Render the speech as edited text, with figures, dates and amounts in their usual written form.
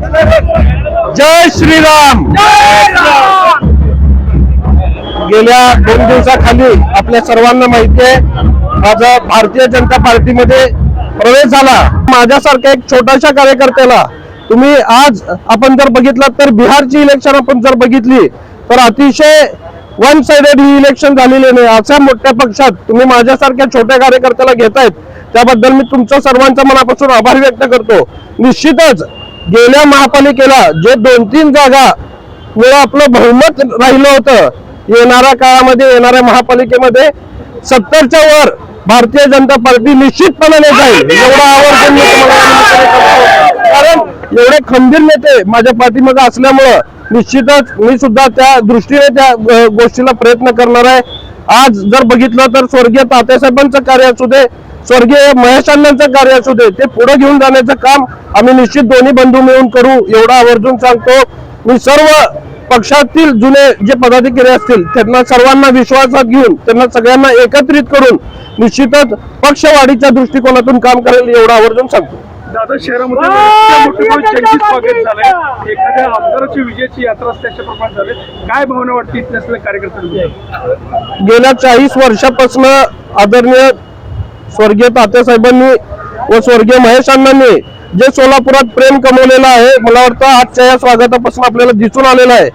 जय श्रीराम। गेल्या 2 दिवसाखाली आपल्या सर्वांना माहिती आहे माझा भारतीय जनता पार्टीमध्ये प्रवेश झाला। माझ्यासारख्या एक छोट्याशा कार्यकर्त्याला तुम्ही आज आपण जर बघितलं तर बिहारची इलेक्शन आपण जर बघितली तर अतिशय वन साइडेड ही इलेक्शन झालेली नाही। अशा मोठ्या पक्षात तुम्ही माझ्यासारख्या छोट्या कार्यकर्त्याला घेतायत त्याबद्दल मी तुमच्या सर्वांचा मनापासून आभार व्यक्त करतो। निश्चितच गेल्या महापालिकेला जे 2-3 जागा मुळे आपलं बहुमत राहिलं होतं, येणाऱ्या काळामध्ये येणाऱ्या महापालिकेमध्ये 70च्या वर भारतीय जनता पार्टी निश्चितपणे जाईल एवढा आवर्जून मी तुम्हाला कारण एवढे खंबीर नेते माझ्या पाठीमागे असल्यामुळे निश्चितच मी सुद्धा त्या दृष्टीने त्या गोष्टीला प्रयत्न करणार आहे। आज जर बघितलं तर स्वर्गीय तात्यासाहेबांचं कार्य असू दे, स्वर्गीय महेश अण्णांचं कार्य असू दे, ते पुढे घेऊन जाण्याचं काम आम्ही निश्चित दोन्ही बंधू मिळून करू एवढा आवर्जून सांगतो। मी सर्व पक्षातील जुने जे पदाधिकारी असतील त्यांना सर्वांना विश्वासात घेऊन त्यांना सगळ्यांना एकत्रित करून निश्चितच पक्षवाढीच्या दृष्टिकोनातून काम करेल एवढा आवर्जून सांगतो। दादा, शहरामध्ये स्वागत झालंय, एखाद्या आमदाराची विजयाची यात्रा त्याच्या प्रमाणात झाले, काय भावना वाटते इथल्या असलेल्या कार्यकर्त्यांना? गेल्या 40 वर्षापासून आदरणीय स्वर्गीय तात्यासाहेबांनी व स्वर्गीय महेश अण्णांनी जे सोलापुरात प्रेम कमवलेलं आहे, मला वाटतं आजच्या या स्वागतापासून आपल्याला दिसून आलेलं आहे।